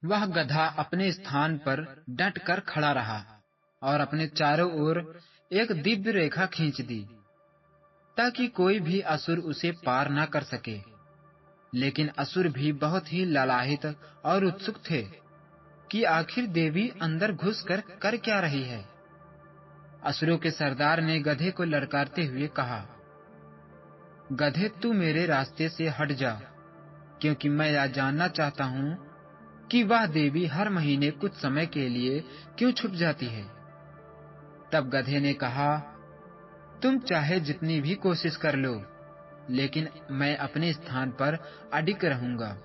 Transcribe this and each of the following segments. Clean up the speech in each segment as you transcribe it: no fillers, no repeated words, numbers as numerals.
वह गधा अपने स्थान पर डट कर खड़ा रहा और अपने चारों ओर एक दिव्य रेखा खींच दी ताकि कोई भी असुर उसे पार न कर सके। लेकिन असुर भी बहुत ही लालायित और उत्सुक थे कि आखिर देवी अंदर घुस कर क्या रही है। असुरों के सरदार ने गधे को ललकारते हुए कहा, गधे, तू मेरे रास्ते से हट जा, क्योंकि मैं यह जानना चाहता हूँ कि वह देवी हर महीने कुछ समय के लिए क्यों छुप जाती है। तब गधे ने कहा, तुम चाहे जितनी भी कोशिश कर लो, लेकिन मैं अपने स्थान पर अडिग रहूंगा।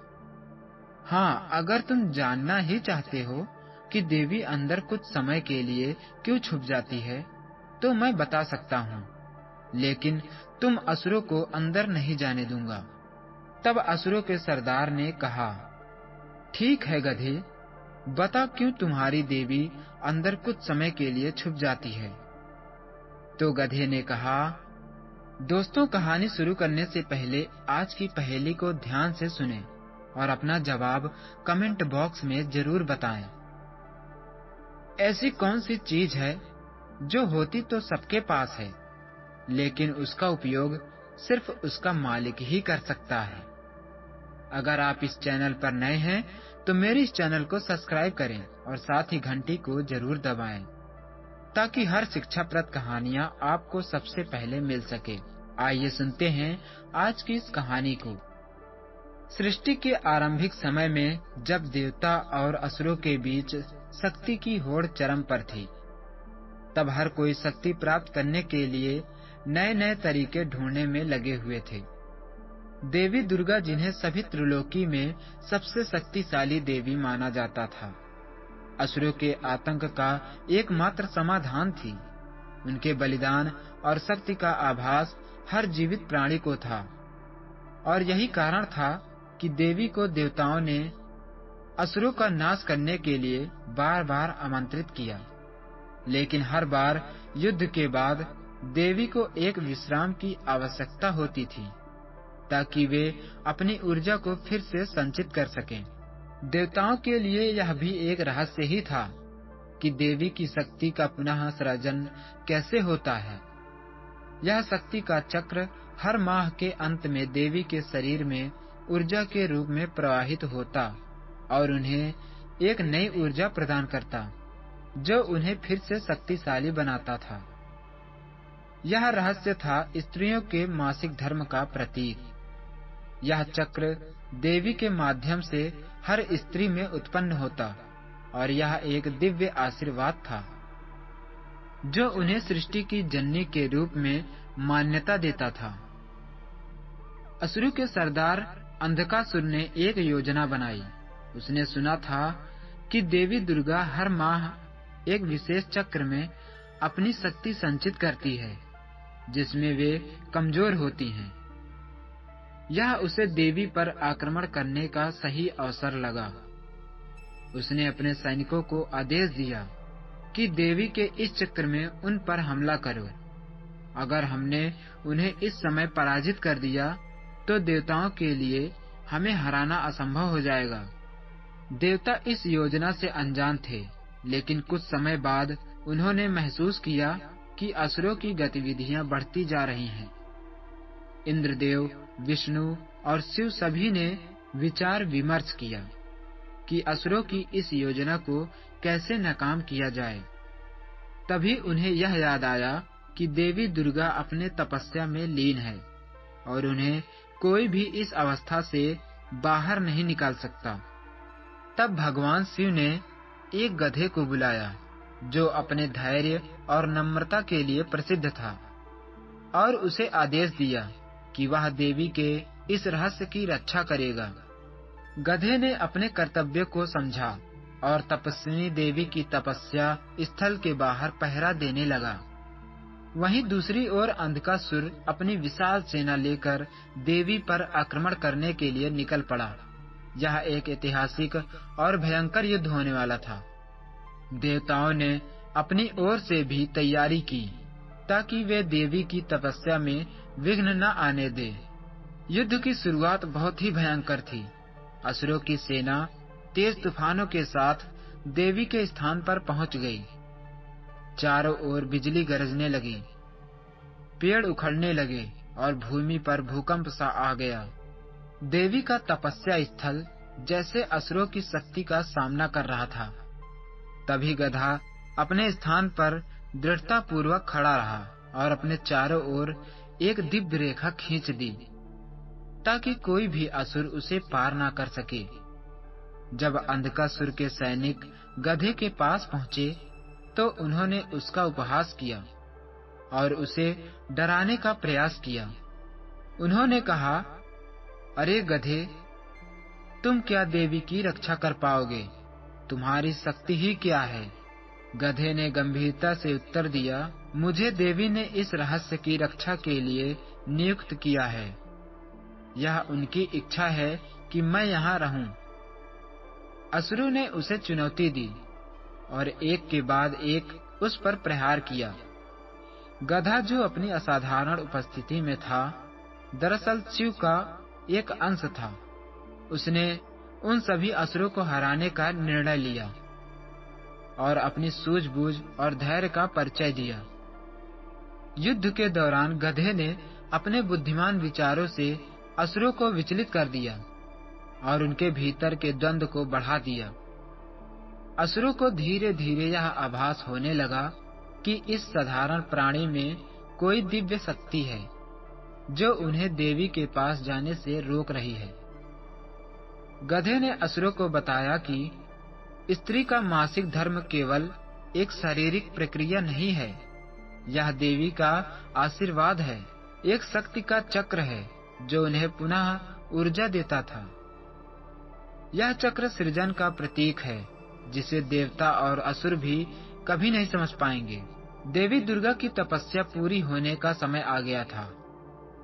हाँ, अगर तुम जानना ही चाहते हो कि देवी अंदर कुछ समय के लिए क्यों छुप जाती है, तो मैं बता सकता हूँ, लेकिन तुम असुरों को अंदर नहीं जाने दूंगा। तब असुरों के सरदार ने कहा, ठीक है गधे, बता क्यों तुम्हारी देवी अंदर कुछ समय के लिए छुप जाती है। तो गधे ने कहा, दोस्तों, कहानी शुरू करने से पहले आज की पहेली को ध्यान से सुनें और अपना जवाब कमेंट बॉक्स में जरूर बताएं। ऐसी कौन सी चीज है जो होती तो सबके पास है, लेकिन उसका उपयोग सिर्फ उसका मालिक ही कर सकता है। अगर आप इस चैनल पर नए हैं तो मेरे इस चैनल को सब्सक्राइब करें और साथ ही घंटी को जरूर दबाएं, ताकि हर शिक्षाप्रद कहानियां आपको सबसे पहले मिल सके। आइए सुनते हैं आज की इस कहानी को। सृष्टि के आरंभिक समय में, जब देवता और असुरों के बीच शक्ति की होड़ चरम पर थी, तब हर कोई शक्ति प्राप्त करने के लिए नए नए तरीके ढूंढने में लगे हुए थे। देवी दुर्गा, जिन्हें सभी त्रिलोकी में सबसे शक्तिशाली देवी माना जाता था, असुरों के आतंक का एकमात्र समाधान थी। उनके बलिदान और शक्ति का आभास हर जीवित प्राणी को था, और यही कारण था कि देवी को देवताओं ने असुरों का नाश करने के लिए बार बार आमंत्रित किया। लेकिन हर बार युद्ध के बाद देवी को एक विश्राम की आवश्यकता होती थी, ताकि वे अपनी ऊर्जा को फिर से संचित कर सकें। देवताओं के लिए यह भी एक रहस्य ही था कि देवी की शक्ति का पुनः सृजन कैसे होता है। यह शक्ति का चक्र हर माह के अंत में देवी के शरीर में ऊर्जा के रूप में प्रवाहित होता और उन्हें एक नई ऊर्जा प्रदान करता, जो उन्हें फिर से शक्तिशाली बनाता था। यह रहस्य था स्त्रियों के मासिक धर्म का प्रतीक। यह चक्र देवी के माध्यम से हर स्त्री में उत्पन्न होता, और यह एक दिव्य आशीर्वाद था जो उन्हें सृष्टि की जननी के रूप में मान्यता देता था। असुरों के सरदार अंधकासुर ने एक योजना बनाई। उसने सुना था कि देवी दुर्गा हर माह एक विशेष चक्र में अपनी शक्ति संचित करती है, जिसमें वे कमजोर होती हैं। यह उसे देवी पर आक्रमण करने का सही अवसर लगा। उसने अपने सैनिकों को आदेश दिया कि देवी के इस चक्र में उन पर हमला करो। अगर हमने उन्हें इस समय पराजित कर दिया तो देवताओं के लिए हमें हराना असंभव हो जाएगा। देवता इस योजना से अनजान थे, लेकिन कुछ समय बाद उन्होंने महसूस किया कि असुरों की गतिविधियां बढ़ती जा रही हैं। इंद्रदेव, विष्णु और शिव सभी ने विचार विमर्श किया कि असुरों की इस योजना को कैसे नाकाम किया जाए। तभी उन्हें यह याद आया कि देवी दुर्गा अपने तपस्या में लीन है और उन्हें कोई भी इस अवस्था से बाहर नहीं निकाल सकता। तब भगवान शिव ने एक गधे को बुलाया, जो अपने धैर्य और नम्रता के लिए प्रसिद्ध था, और उसे आदेश दिया कि वह देवी के इस रहस्य की रक्षा करेगा। गधे ने अपने कर्तव्य को समझा और तपस्विनी देवी की तपस्या स्थल के बाहर पहरा देने लगा। वहीं दूसरी ओर अंधकासुर अपनी विशाल सेना लेकर देवी पर आक्रमण करने के लिए निकल पड़ा। यह एक ऐतिहासिक और भयंकर युद्ध होने वाला था। देवताओं ने अपनी ओर से भी तैयारी की, ताकि वे देवी की तपस्या में विघ्न न आने दे। युद्ध की शुरुआत बहुत ही भयंकर थी। असुरों की सेना तेज तूफानों के साथ देवी के स्थान पर पहुंच गई। चारों ओर बिजली गरजने लगी, पेड़ उखड़ने लगे और भूमि पर भूकंप सा आ गया। देवी का तपस्या स्थल जैसे असुरों की शक्ति का सामना कर रहा था। तभी गधा अपने स्थान पर दृढ़ता पूर्वक खड़ा रहा और अपने चारों ओर एक दिव्य रेखा खींच दी, ताकि कोई भी असुर उसे पार ना कर सके। जब अंधकासुर के सैनिक गधे के पास पहुंचे, तो उन्होंने उसका उपहास किया और उसे डराने का प्रयास किया। उन्होंने कहा, अरे गधे, तुम क्या देवी की रक्षा कर पाओगे? तुम्हारी शक्ति ही क्या है? गधे ने गंभीरता से उत्तर दिया, मुझे देवी ने इस रहस्य की रक्षा के लिए नियुक्त किया है। यह उनकी इच्छा है कि मैं यहाँ रहूं। असुरों ने उसे चुनौती दी और एक के बाद एक उस पर प्रहार किया। गधा, जो अपनी असाधारण उपस्थिति में था, दरअसल शिव का एक अंश था। उसने उन सभी असुरों को हराने का निर्णय लिया और अपनी सूझबूझ और धैर्य का परिचय दिया। युद्ध के दौरान गधे ने अपने बुद्धिमान विचारों से असुरों को विचलित कर दिया और उनके भीतर के द्वंद्व को बढ़ा दिया। असुरों को धीरे धीरे यह आभास होने लगा कि इस साधारण प्राणी में कोई दिव्य शक्ति है, जो उन्हें देवी के पास जाने से रोक रही है। गधे ने असुरों को बताया कि स्त्री का मासिक धर्म केवल एक शारीरिक प्रक्रिया नहीं है, यह देवी का आशीर्वाद है, एक शक्ति का चक्र है जो उन्हें पुनः ऊर्जा देता था। यह चक्र सृजन का प्रतीक है, जिसे देवता और असुर भी कभी नहीं समझ पाएंगे। देवी दुर्गा की तपस्या पूरी होने का समय आ गया था।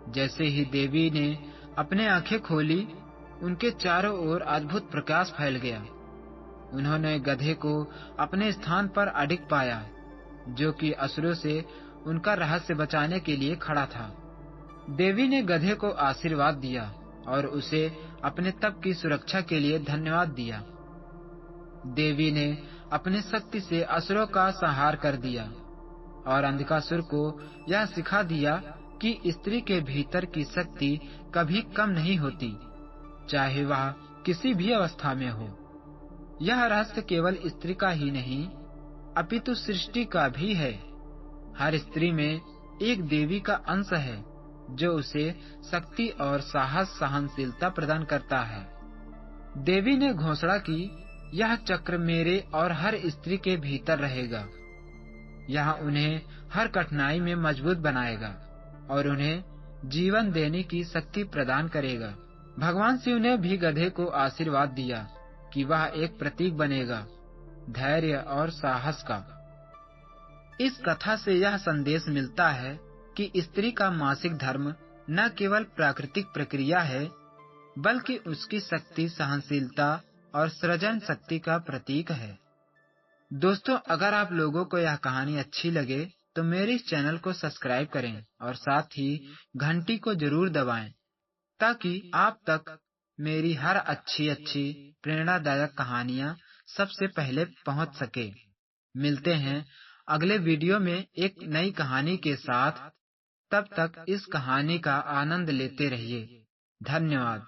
जैसे ही देवी ने अपने आंखें खोली, उनके चारों ओर अद्भुत प्रकाश फैल गया। उन्होंने गधे को अपने स्थान पर अडिग पाया, जो कि असुरों से उनका रहस्य बचाने के लिए खड़ा था। देवी ने गधे को आशीर्वाद दिया और उसे अपने तप की सुरक्षा के लिए धन्यवाद दिया। देवी ने अपनी शक्ति से असुरों का संहार कर दिया और अंधकासुर को यह सिखा दिया कि स्त्री के भीतर की शक्ति कभी कम नहीं होती, चाहे वह किसी भी अवस्था में हो। यह रहस्य केवल स्त्री का ही नहीं, अपितु सृष्टि का भी है। हर स्त्री में एक देवी का अंश है, जो उसे शक्ति और साहस सहनशीलता प्रदान करता है। देवी ने घोषणा की, यह चक्र मेरे और हर स्त्री के भीतर रहेगा। यह उन्हें हर कठिनाई में मजबूत बनाएगा और उन्हें जीवन देने की शक्ति प्रदान करेगा। भगवान शिव ने भी गधे को आशीर्वाद दिया कि वह एक प्रतीक बनेगा धैर्य और साहस का। इस कथा से यह संदेश मिलता है कि स्त्री का मासिक धर्म न केवल प्राकृतिक प्रक्रिया है, बल्कि उसकी शक्ति, सहनशीलता और सृजन शक्ति का प्रतीक है। दोस्तों, अगर आप लोगों को यह कहानी अच्छी लगे तो मेरे इस चैनल को सब्सक्राइब करें और साथ ही घंटी को जरूर दबाएं, ताकि आप तक मेरी हर अच्छी प्रेरणादायक कहानियां सबसे पहले पहुंच सके। मिलते हैं अगले वीडियो में एक नई कहानी के साथ। तब तक इस कहानी का आनंद लेते रहिए। धन्यवाद।